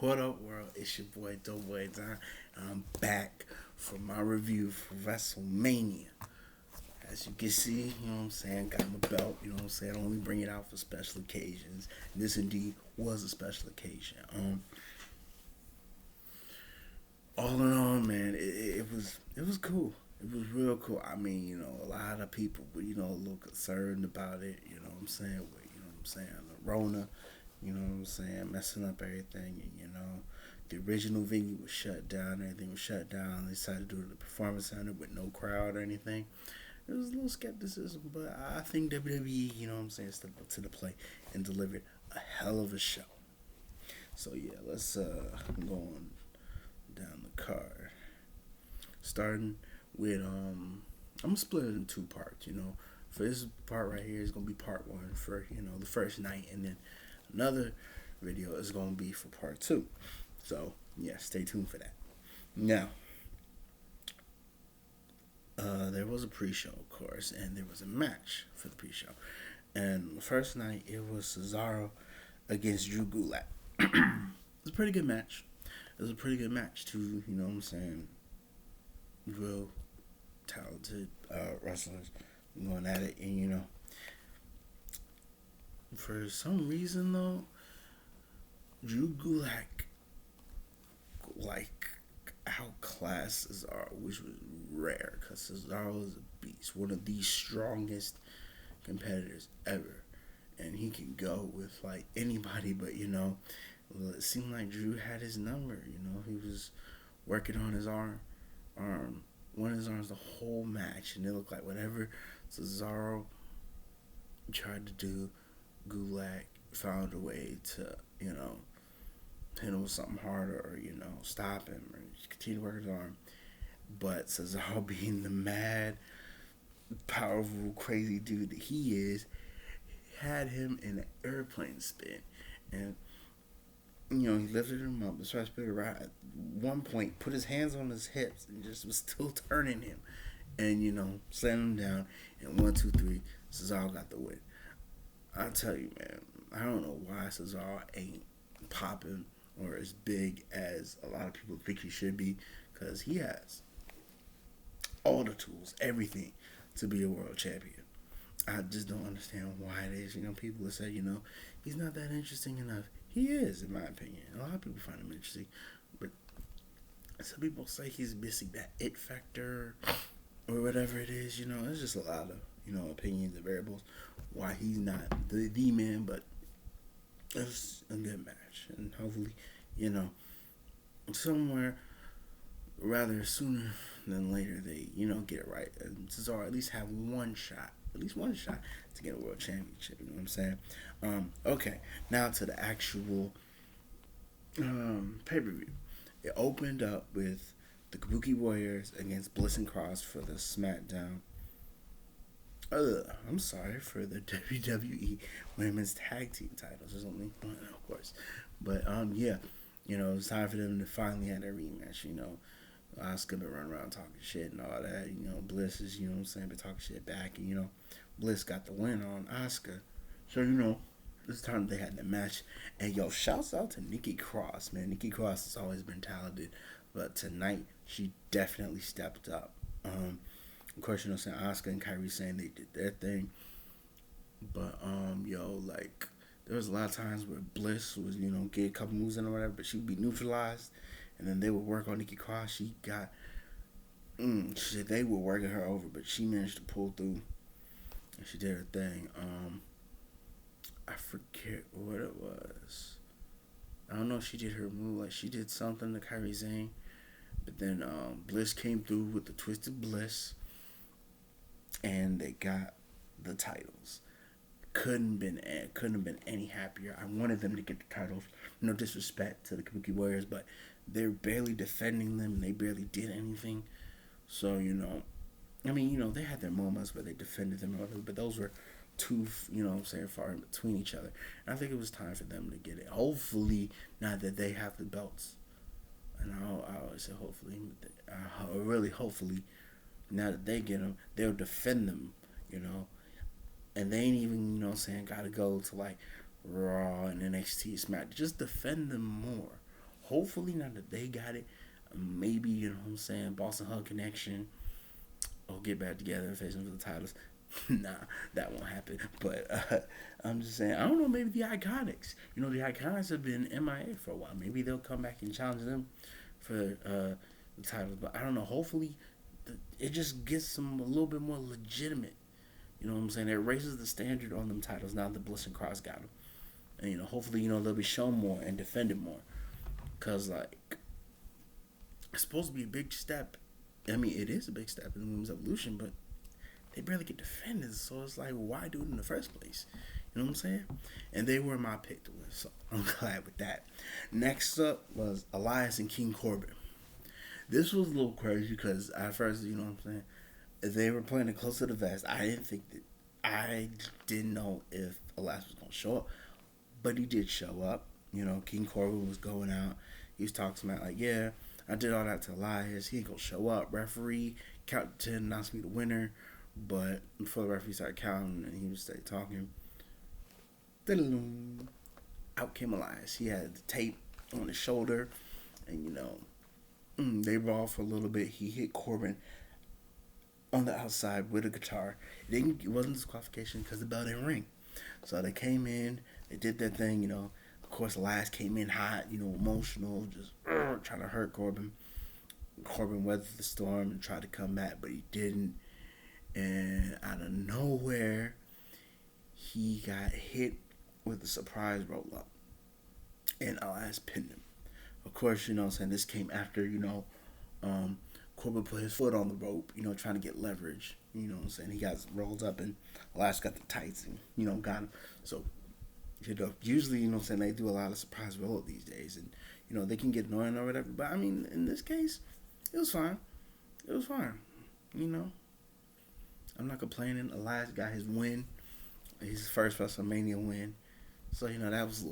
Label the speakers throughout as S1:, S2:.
S1: What up, world? It's your boy, Doughboy Don, and I'm back for my review for WrestleMania. As you can see, you know what I'm saying, got my belt, you know what I'm saying, I only bring it out for special occasions. And this indeed was a special occasion. All in all, man, it was cool. It was real cool. I mean, a lot of people were, a little concerned about it, you know what I'm saying, with, the Rona, you know what I'm saying, messing up everything, and the original venue was shut down, everything was shut down. They decided to do it at the performance center with no crowd or anything. There was a little skepticism, but I think WWE, you know what I'm saying, stepped up to the plate and delivered a hell of a show. So yeah, let's go on down the card. Starting with I'm gonna split it in two parts. For this part right here is gonna be part one for the first night, and then another video is gonna be for part two. So yeah, stay tuned for that. Now, there was a pre-show, of course, and there was a match for the pre-show. And the first night it was Cesaro against Drew Gulak. It was a pretty good match. It was a pretty good match too. You know what I'm saying? Real talented wrestlers going at it, and for some reason though, Drew Gulak like outclassed Cesaro, which was rare because Cesaro is a beast, one of the strongest competitors ever, and he can go with like anybody. But it seemed like Drew had his number. He was working on his arm, one of his arms the whole match, and it looked like whatever Cesaro tried to do, Gulak found a way to hit him with something harder, or stop him, or just continue to work his arm. But Cesaro, being the mad, powerful, crazy dude that he is, had him in an airplane spin, and he lifted him up, started spinning around. At one point, put his hands on his hips and just was still turning him, and slammed him down. And 1, 2, 3, Cesaro got the win. I tell you, man, I don't know why Cesaro ain't popping or as big as a lot of people think he should be, because he has all the tools, everything to be a world champion. I just don't understand why it is. People that say, he's not that interesting enough. He is, in my opinion. A lot of people find him interesting, but some people say he's missing that it factor or whatever it is. It's just a lot of opinions and variables why he's not the man. But it's a good match, and hopefully, somewhere rather sooner than later they get it right, and Cesaro at least have at least one shot to get a world championship. You know what I'm saying? Okay, now to the actual pay per view. It opened up with the Kabuki Warriors against Bliss and Cross for the SmackDown. I'm sorry, for the WWE Women's Tag Team titles. There's only one, of course, but yeah, it's time for them to finally have their rematch. Asuka been running around talking shit and all that. Bliss is, what I'm saying, been talking shit back, and Bliss got the win on Asuka. So this time they had the match, and shouts out to Nikki Cross, man. Nikki Cross has always been talented, but tonight she definitely stepped up. Of course, saying Asuka and Kyrie saying they did their thing, but like there was a lot of times where Bliss was get a couple moves in or whatever, but she would be neutralized, and then they would work on Nikki Cross. She got they were working her over, but she managed to pull through, and she did her thing. I forget what it was. I don't know if she did her move, like she did something to Kyrie Sane, but then Bliss came through with the Twisted Bliss, and they got the titles. Couldn't have been any happier. I wanted them to get the titles. No disrespect to the Kabuki Warriors, but they're barely defending them, and they barely did anything. So they had their moments where they defended them, but those were too, far in between each other. And I think it was time for them to get it. Hopefully, now that they have the belts, and I always say hopefully, really hopefully, now that they get them, they'll defend them, and they ain't even, gotta go to like Raw and NXT Smack. Just defend them more. hopefully now that they got it, maybe, you know what I'm saying, Boston Hug Connection will get back together and face them for the titles. Nah, that won't happen. But I'm just saying, I don't know, maybe the Iconics. You know, the Iconics have been MIA for a while. Maybe they'll come back and challenge them for the titles. But I don't know. Hopefully, it just gets them a little bit more legitimate. You know what I'm saying? It raises the standard on them titles now that Bliss and Cross got them. And, you know, hopefully, you know, they'll be shown more and defended more. Because, like, it's supposed to be a big step. I mean, it is a big step in the women's evolution, but they barely get defended. So it's like, why do it in the first place? You know what I'm saying? And they were my pick to win, so I'm glad with that. Next up was Elias and King Corbin. This was a little crazy because at first, you know what I'm saying, they were playing it close to the vest. I didn't know if Elias was going to show up, but he did show up. You know, King Corbin was going out. He was talking about, like, yeah, I did all that to Elias. He ain't going to show up. Referee, count to 10, announced me the winner. But before the referee started counting and he was stay talking, out came Elias. He had the tape on his shoulder, and, you know, they brawled for a little bit. He hit Corbin on the outside with a guitar. It wasn't disqualification because the bell didn't ring. So they came in, they did their thing, you know. Of course, Elias came in hot, you know, emotional, just trying to hurt Corbin. Corbin weathered the storm and tried to come back, but he didn't. And out of nowhere, he got hit with a surprise roll up. And Elias pinned him. Of course, you know what I'm saying, this came after, you know, Corbin put his foot on the rope, you know, trying to get leverage. You know what I'm saying? He got rolled up and Elias got the tights and, you know, got him. So, you know, usually, you know what I'm saying, they do a lot of surprise roll up these days. And, you know, they can get annoying or whatever. But, I mean, in this case, it was fine. It was fine. You know? I'm not complaining. Elias got his win. His first WrestleMania win. So, you know, that was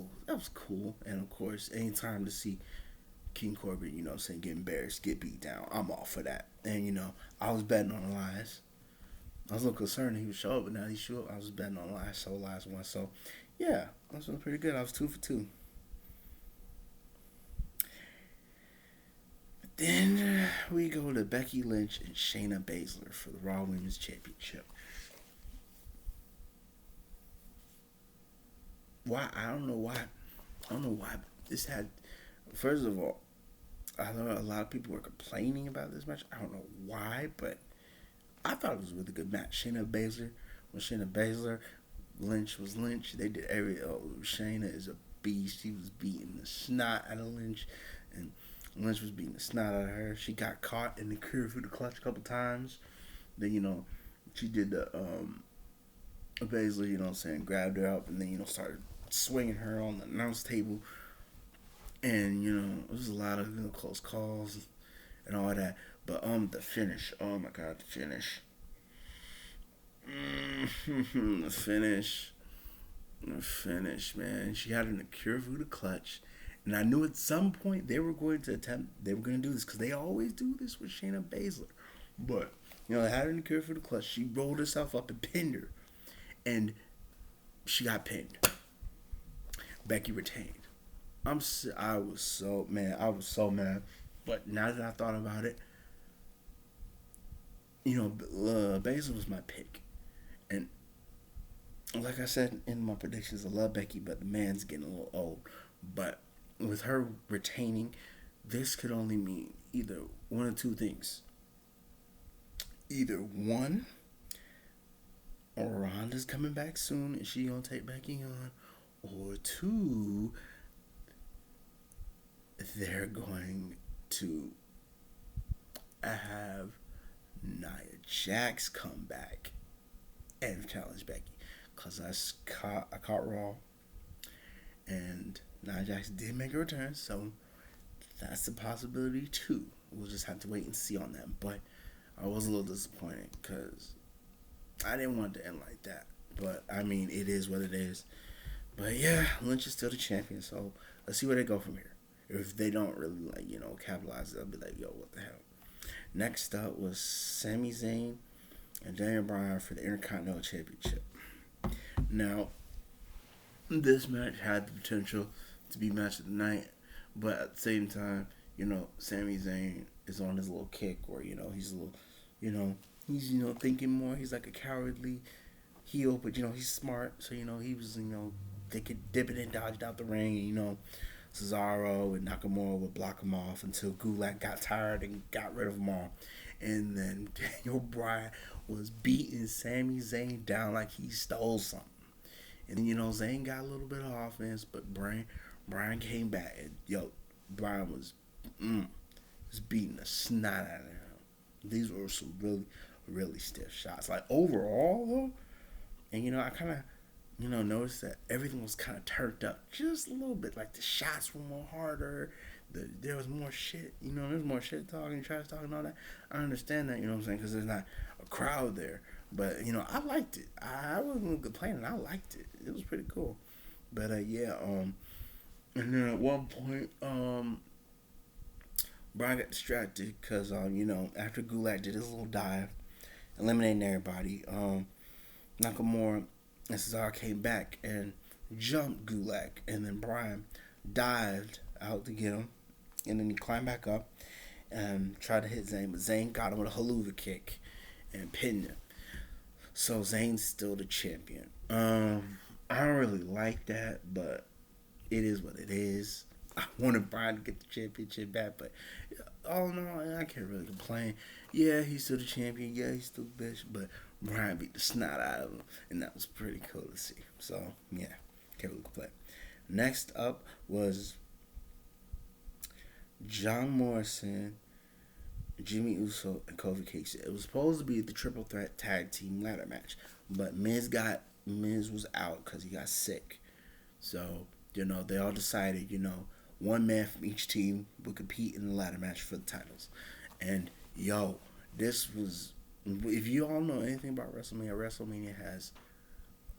S1: cool. And, of course, anytime to see King Corbin, you know what I'm saying, get embarrassed, get beat down, I'm all for that. And, you know, I was betting on Elias. I was a little concerned that he would show up, but now he showed up. I was betting on Elias, so Elias won. So, yeah, that was pretty good. I was 2 for 2. Then we go to Becky Lynch and Shayna Baszler for the Raw Women's Championship. Why? I don't know why. I don't know why this had. First of all, I know a lot of people were complaining about this match. I don't know why, but I thought it was a really good match. Shayna Baszler, Lynch was Lynch. They did Shayna is a beast. She was beating the snot out of Lynch, and Lynch was beating the snot out of her. She got caught in the curve through the clutch a couple times. Then, you know, she did the Baszler, you know what I'm saying, grabbed her up and then, you know, started swinging her on the announce table. And, you know, it was a lot of, you know, close calls and all that. But the finish, oh my God, the finish. The finish, man. She had an cure through the clutch. And I knew at some point they were going to do this because they always do this with Shayna Baszler. But, you know, they had her in the cure through the clutch. She rolled herself up and pinned her. And she got pinned. Becky retained. I was so mad. But now that I thought about it, you know, Baszler was my pick. And like I said in my predictions, I love Becky, but the man's getting a little old. But with her retaining, this could only mean either one of two things. Either one, Ronda's coming back soon and she gonna take Becky on, or two, they're going to have Nia Jax come back and challenge Becky. Because I caught Raw, and Nia Jax did make a return, so that's a possibility too. We'll just have to wait and see on that. But I was a little disappointed because I didn't want it to end like that. But, I mean, it is what it is. But, yeah, Lynch is still the champion, so let's see where they go from here. If they don't really, like, you know, capitalize it, I'll be like, yo, what the hell. Next up was Sami Zayn and Daniel Bryan for the Intercontinental Championship. Now, this match had the potential to be match of the night, but at the same time, Sami Zayn is on his little kick where he's a little, you know, he's thinking more. He's like a cowardly heel, but he's smart. So he was they could dip it and dodge it out the ring. And, Cesaro and Nakamura would block him off until Gulak got tired and got rid of them all. And then Daniel Bryan was beating Sami Zayn down like he stole something. And then Zayn got a little bit of offense, but Bryan came back and Bryan was beating the snot out of him. These were some really really stiff shots. Like overall though, and I kind of noticed that everything was kind of turned up just a little bit. Like the shots were more harder. There was more shit. There's more shit talking, trash talking, all that. I understand that. You know what I'm saying? Because there's not a crowd there. But I liked it. I wasn't complaining. I liked it. It was pretty cool. But yeah. And then at one point, Brian got distracted because after Gulak did his little dive, eliminating everybody, Nakamura and Cesaro came back and jumped Gulak, and then Brian dived out to get him, and then he climbed back up and tried to hit Zayn, but Zayn got him with a haluva kick and pinned him. So Zayn's still the champion. I don't really like that, but it is what it is. I wanted Brian to get the championship back, but all in all, I can't really complain. Yeah, he's still the champion. Yeah, he's still the bitch, but Brian beat the snot out of him, and that was pretty cool to see. So, yeah, can't really complain. Next up was John Morrison, Jimmy Uso, and Kofi Kingston. It was supposed to be the triple threat tag team ladder match, but Miz was out because he got sick. So, they all decided, one man from each team would compete in the ladder match for the titles. And, this was, if you all know anything about WrestleMania has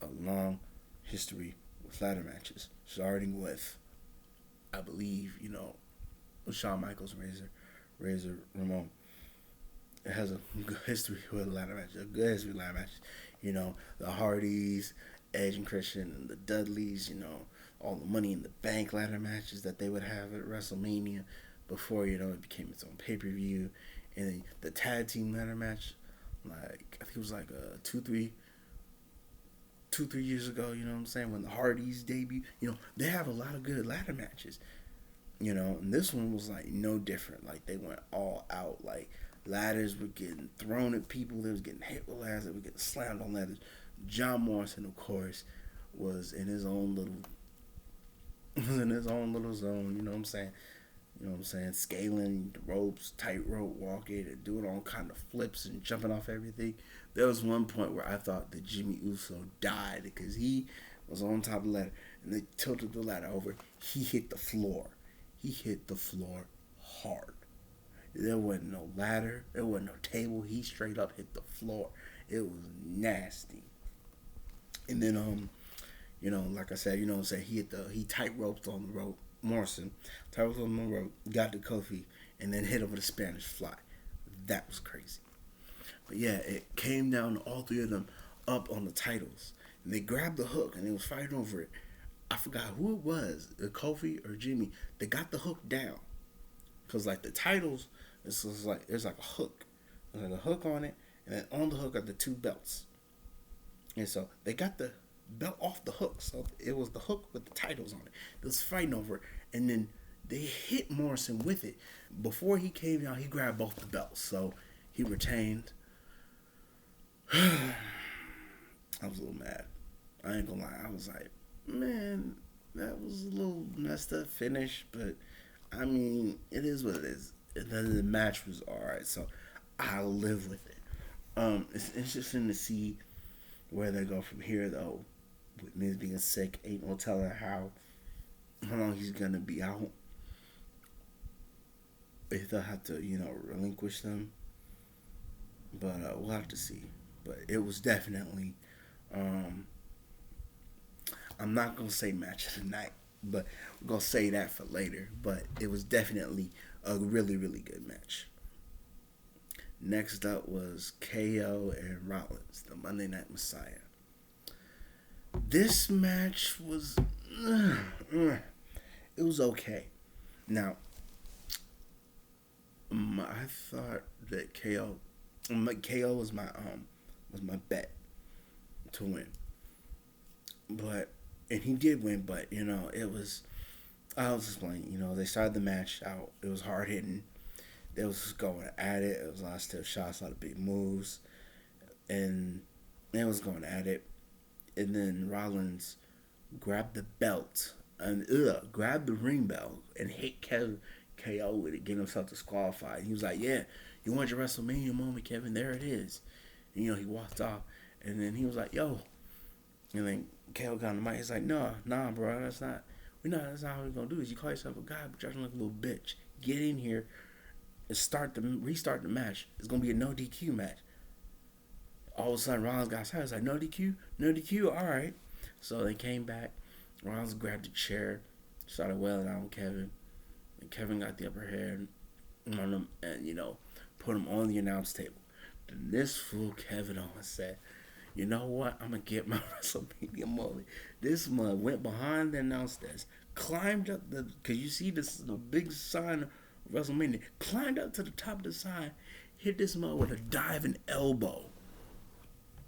S1: a long history with ladder matches, starting with, I believe, Shawn Michaels, Razor Ramon. It has a good history with ladder matches, a good history with ladder matches. The Hardys, Edge and Christian, and the Dudleys, all the Money in the Bank ladder matches that they would have at WrestleMania before, it became its own pay-per-view. And then the tag team ladder match, like, I think it was like 2-3 years ago, when the Hardys debuted. They have a lot of good ladder matches. And this one was like no different. Like they went all out. Like ladders were getting thrown at people. They was getting hit with ladders. They were getting slammed on ladders. John Morrison, of course, was in his own little zone. You know what I'm saying? Scaling the ropes, tightrope walking, and doing all kind of flips and jumping off everything. There was one point where I thought that Jimmy Uso died because he was on top of the ladder and they tilted the ladder over. He hit the floor. He hit the floor hard. There wasn't no ladder. There wasn't no table. He straight up hit the floor. It was nasty. And then, like I said, he tight roped on the rope. Morrison tight roped on the rope, got to Kofi, and then hit him with a Spanish fly. That was crazy. But yeah, it came down to all three of them up on the titles. And they grabbed the hook and they was fighting over it. I forgot who it was, Kofi or Jimmy. They got the hook down. Because, like, the titles, there's like a hook. There's like a hook on it, and then on the hook are the two belts. And so they got the belt off the hook. So it was the hook with the titles on it. They was fighting over it. And then they hit Morrison with it. Before he came down, he grabbed both the belts. So he retained. I was a little mad. I ain't gonna lie. I was like, man, that was a little messed up finish, but I mean, it is what it is. And then the match was alright, so I'll live with it. It's interesting to see where they go from here, though. With Miz being sick, ain't no telling how long he's gonna be out. If they'll have to, relinquish them, but we'll have to see. But it was definitely. I'm not going to say match of the night, but we're going to say that for later. But it was definitely a really, really good match. Next up was KO and Rollins, the Monday Night Messiah. This match was... it was okay. Now, I thought that KO was my bet to win, but and he did win. But it was I was explaining. They started the match out. It was hard hitting. They was just going at it. It was a lot of stiff shots, a lot of big moves, and they was going at it. And then Rollins grabbed the belt and grabbed the ring belt and hit KO with it, getting himself disqualified. He was like, "Yeah, you want your WrestleMania moment, Kevin? There it is." And, he walked off, and then he was like, "Yo," and then KO got on the mic. He's like, nah, bro, that's not. That's not how we're gonna do this. You call yourself a guy, but you're acting like a little bitch. Get in here and restart the match. It's gonna be a no DQ match." All of a sudden, Rollins got excited. It's like, no DQ, no DQ. All right. So they came back. Rollins grabbed a chair, started wailing out on Kevin. And Kevin got the upper hand on him and, put him on the announce table. Then this fool Kevin Owens said, "You know what? I'm going to get my WrestleMania moment." This mug went behind the announce desk, climbed up because you see the big sign of WrestleMania, climbed up to the top of the sign, hit this mug with a diving elbow.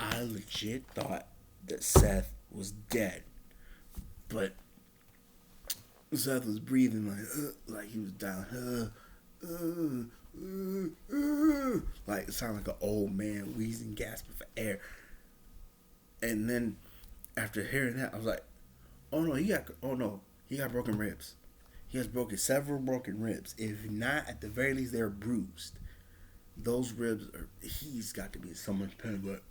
S1: I legit thought that Seth was dead, but Seth was breathing like he was down, like it sounded like an old man wheezing, gasping for air. And then after hearing that, I was like, "Oh no, he got broken ribs. He has several broken ribs. If not, at the very least, they're bruised. Those ribs he's got to be in so much pain." But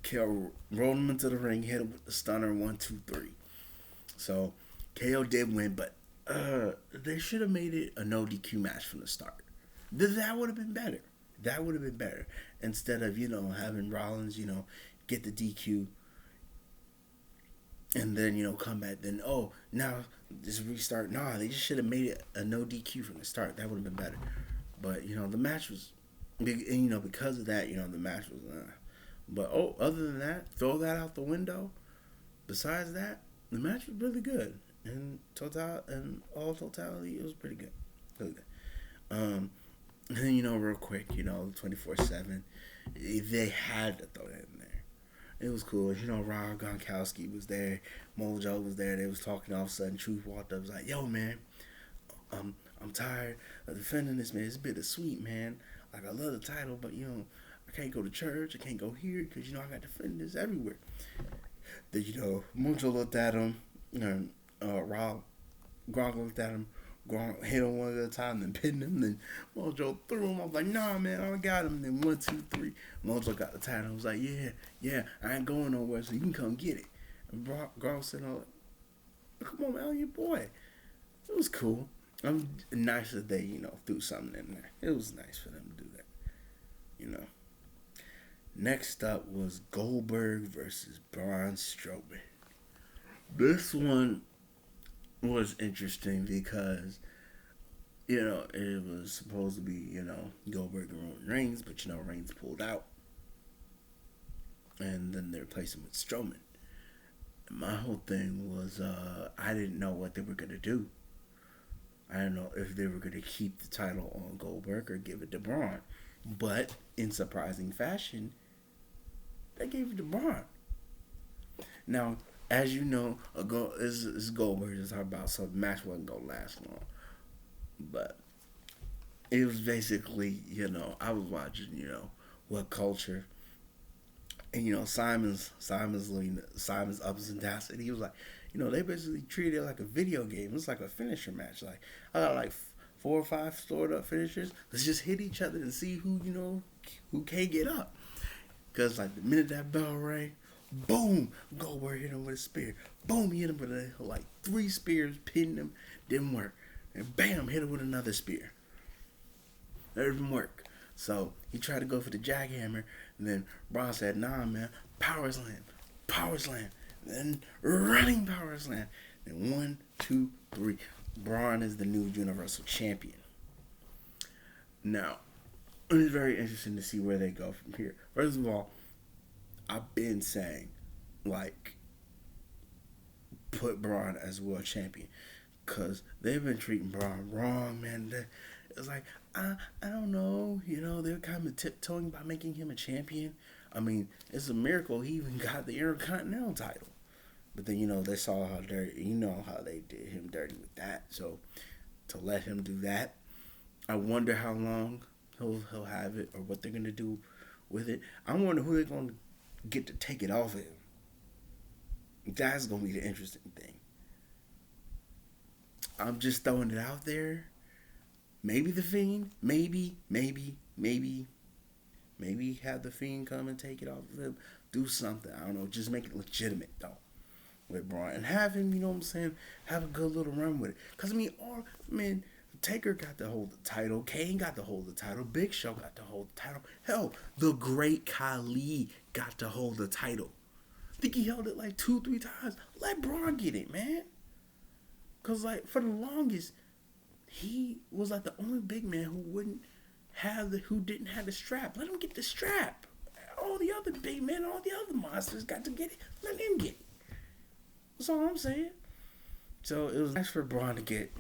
S1: KO rolled him into the ring, hit him with the stunner, 1, 2, 3. So KO did win, but they should have made it a no DQ match from the start. That would have been better. That would have been better instead of having Rollins get the DQ and then come back. Then now just restart. Nah, they just should have made it a no DQ from the start. That would have been better. But the match was big, and because of that, the match was. But other than that, throw that out the window. Besides that, the match was really good. And totality, it was pretty good. Really good. And then, real quick, 24/7, they had to throw that in there. It was cool. Rob Gronkowski was there. Mojo was there. They was talking. All of a sudden, Truth walked up. Was like, "Yo, man, I'm tired of defending this, man. It's bittersweet, man. Like, I love the title, but, I can't go to church. I can't go here because, I got to defend this everywhere." Then, Mojo looked at him. And Gronk looked at him. Gronk hit him one at a time, then pinned him. Then Mojo threw him. I was like, "Nah, man, I got him." Then 1, 2, 3. Mojo got the title. I was like, yeah, I ain't going nowhere, so you can come get it. And Gronk said, "Come on, man, I'm your boy." It was cool. I'm nice that they, threw something in there. It was nice for them to do that. Next up was Goldberg versus Braun Strowman. This one was interesting because, it was supposed to be, Goldberg and Roman Reigns, but, Reigns pulled out. And then they replaced him with Strowman. And my whole thing was, I didn't know what they were going to do. I don't know if they were going to keep the title on Goldberg or give it to Braun. But, in surprising fashion, they gave it to Braun. Now, as you know, this is Goldberg just talking about, so the match wasn't going to last long. But it was basically, I was watching, What Culture. And, Simon's ups and downs. And he was like, they basically treated it like a video game. It's like a finisher match. Like, I got like 4 or 5 stored up finishers. Let's just hit each other and see who can't get up. Because, like, the minute that bell rang, boom, Goldberg hit him with a spear. Boom, he hit him with 3 spears, pinned him, didn't work. And bam, hit him with another spear. That didn't work. So he tried to go for the jackhammer, and then Braun said, "Nah, man, power slam, then running power slam." Then 1, 2, 3. Braun is the new Universal Champion. Now, it's very interesting to see where they go from here. First of all, I've been saying, put Braun as world champion. Cause they've been treating Braun wrong, man. It's like I don't know, they're kind of tiptoeing by making him a champion. I mean, it's a miracle he even got the Intercontinental title. But then they saw how dirty, how they did him dirty with that. So to let him do that, I wonder how long he'll have it or what they're gonna do with it. I wonder who they're gonna get to take it off of him. That's gonna be the interesting thing. I'm just throwing it out there. Maybe the Fiend. Maybe have the Fiend come and take it off of him. Do something. I don't know. Just make it legitimate though with Braun and have him. You know what I'm saying? Have a good little run with it. Cause Taker got to hold the title. Kane got to hold the title. Big Show got to hold the title. Hell, the Great Khali got to hold the title. I think he held it like 2-3 times. Let Braun get it, man. Cause like for the longest, he was like the only big man who didn't have the strap. Let him get the strap. All the other big men, all the other monsters got to get it. Let him get it. That's all I'm saying. So it was nice for Braun to get,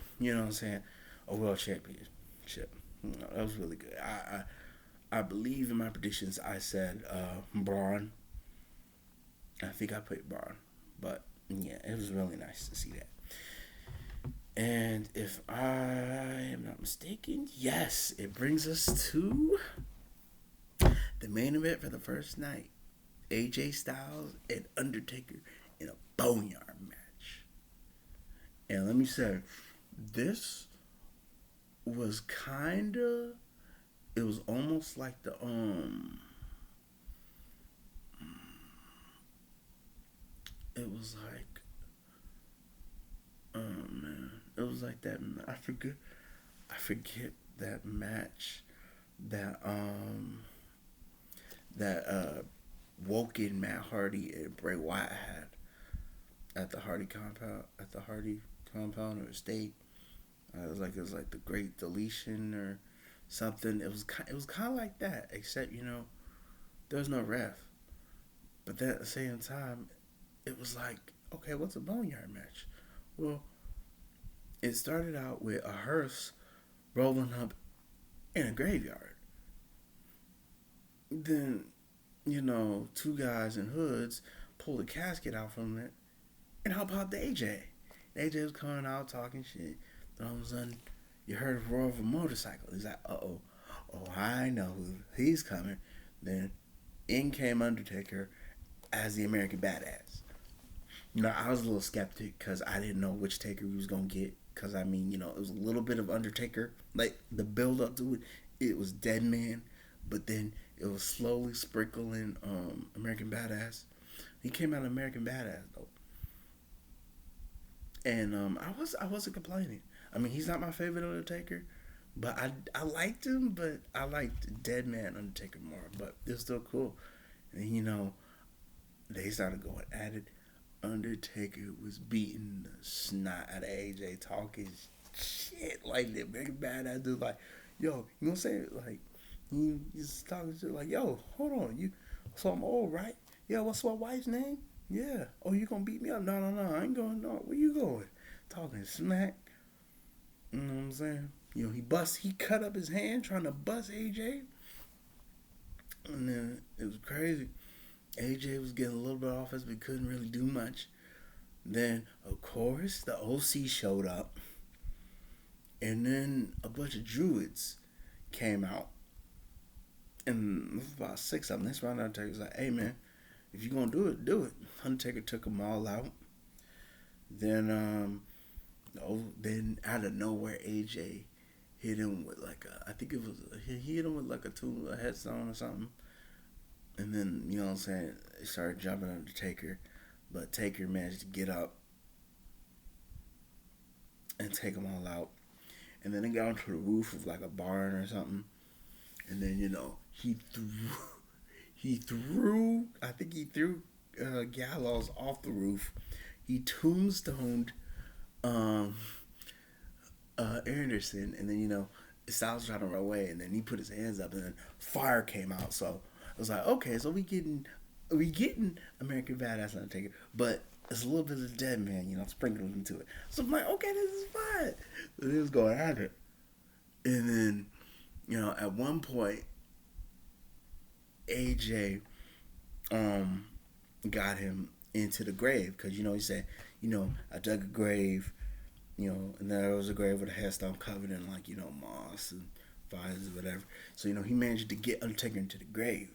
S1: a world championship. That was really good. I believe in my predictions. I said Braun. I think I put Braun, but yeah, it was really nice to see that. And if I am not mistaken, yes, it brings us to the main event for the first night. AJ Styles and Undertaker in a boneyard match. And let me say, this was it was almost like the it was like it was like that. I forget that match that Woken, Matt Hardy, and Bray Wyatt had at the Hardy compound or estate. It was like the Great Deletion or something. It was kind of like that, except there was no ref. But then at the same time, it was like, okay, what's a boneyard match? Well, it started out with a hearse rolling up in a graveyard. Then, two guys in hoods pulled a casket out from it, and how about the AJ? AJ was coming out talking shit. Then all of a sudden, you heard a roar of a motorcycle. He's like, oh, I know who he's coming. Then in came Undertaker as the American Badass. I was a little skeptic because I didn't know which Taker we was going to get. Because, it was a little bit of Undertaker. Like, the build up to it, it was Dead Man. But then it was slowly sprinkling American Badass. He came out American Badass, though. And I wasn't complaining. He's not my favorite Undertaker. But I liked him, but I liked Dead Man Undertaker more. But it was still cool. And, they started going at it. Undertaker was beating the snot out of AJ, talking shit like the American Badass dude. Like, yo, you gonna say it? Like, he's talking shit like, yo, hold on, so I'm old, right? Yeah, what's my wife's name? Yeah. Oh, you gonna beat me up? No, I ain't going. No, where you going? Talking smack. You know what I'm saying? He cut up his hand trying to bust AJ, and then it was crazy. AJ was getting a little bit off us, but couldn't really do much. Then, of course, the OC showed up. And then a bunch of druids came out. And there was about 6 of them. This round, Undertaker was like, hey, man, if you're going to do it, do it. Undertaker took them all out. Then, then out of nowhere, AJ hit him with he hit him with like a headstone or something. And then, you know what I'm saying, they started jumping on Taker. But Taker managed to get up and take them all out. And then they got onto the roof of like a barn or something. And then, he threw Gallows off the roof. He tombstoned Anderson. And then, Styles tried to run away. And then he put his hands up and then fire came out. So, I was like, okay, so we getting American Badass Undertaker, but it's a little bit of dead man, sprinkled into it. So I'm like, okay, this is fine. So he was going at it. And then, at one point, AJ got him into the grave because, he said, I dug a grave, and there was a grave with a headstone covered in, like, moss and vines or whatever. So, he managed to get Undertaker into the grave.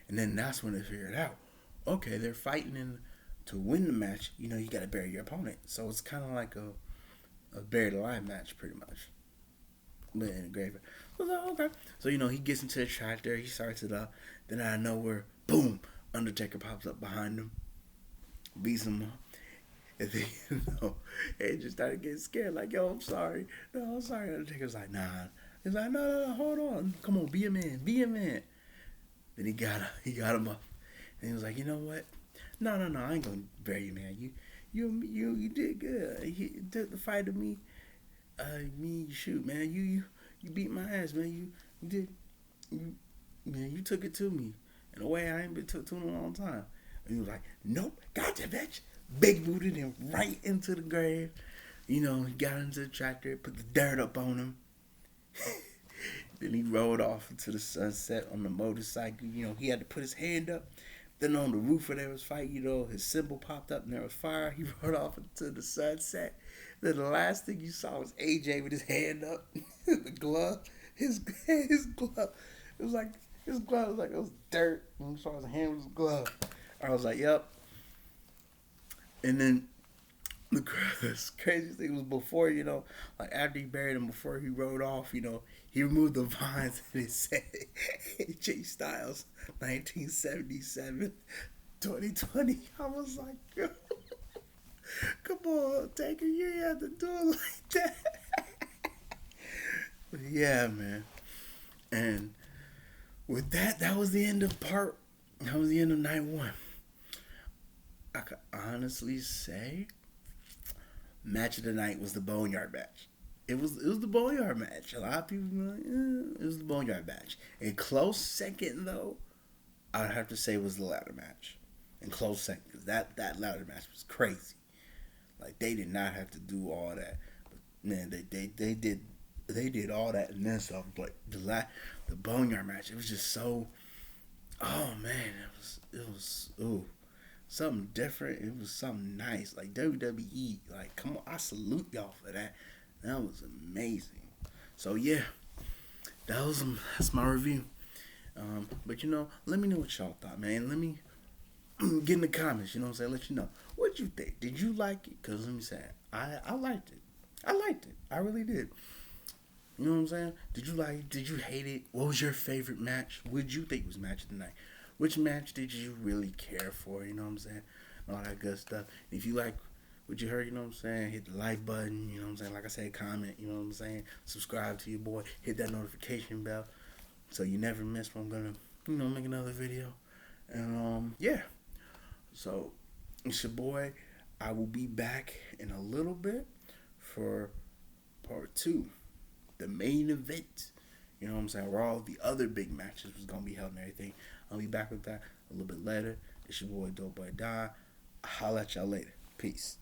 S1: And then that's when they figured out, okay, they're fighting to win the match, you got to bury your opponent. So it's kind of like a buried alive match, pretty much. But in a grave. So I was like, okay. So, he gets into the tractor, he starts it up. Then out of nowhere, boom, Undertaker pops up behind him, beats him up. And then, it just started getting scared, like, yo, I'm sorry. No, I'm sorry. Undertaker's like, nah. He's like, no, hold on. Come on, be a man. Then he got him up. And he was like, you know what? No, I ain't gonna bury you, man. You did good. You took the fight to me. Shoot, man. You beat my ass, man. You did. Man, you took it to me in a way I ain't been took to in a long time. And he was like, nope, gotcha, bitch. Big booted him right into the grave. He got into the tractor, put the dirt up on him. Then he rode off into the sunset on the motorcycle. He had to put his hand up. Then on the roof where there was fight, his symbol popped up and there was fire. He rode off into the sunset. Then the last thing you saw was AJ with his hand up, the glove, his glove. It was like his glove was like it was dirt. And you saw his hand with his glove. I was like, yep. And then the craziest thing was before, like after he buried him, before he rode off, he removed the vines and it said AJ Styles, 1977, 2020. I was like, yo, come on, Taker, you ain't have to do it like that. But yeah, man. And with that was the end of night one. I could honestly say match of the night was the Boneyard match. It was the Boneyard match. A lot of people were like, it was the Boneyard match. A close second, though, I'd have to say was the ladder match. And close second, because that ladder match was crazy. Like, they did not have to do all that. But, man, they did all that and then some. But the Boneyard match, it was just so, oh, man, it was ooh. Something different. It was something nice. Like WWE. Like, come on. I salute y'all for that. That was amazing. So, yeah. That's my review. But, let me know what y'all thought, man. Let me get in the comments, let you know. What'd you think? Did you like it? Because let me say, I liked it. I really did. You know what I'm saying? Did you like it? Did you hate it? What was your favorite match? What did you think was match of the night? Which match did you really care for? You know what I'm saying? All that good stuff. If you like what you heard, you know what I'm saying? Hit the like button, you know what I'm saying? Like I said, comment, you know what I'm saying? Subscribe to your boy. Hit that notification bell so you never miss when I'm going to, make another video. And, yeah. So, it's your boy. I will be back in a little bit for part 2. The main event. You know what I'm saying? Where all the other big matches was going to be held and everything. I'll be back with that a little bit later. It's your boy, Dope Boy Die. I'll holla at y'all later. Peace.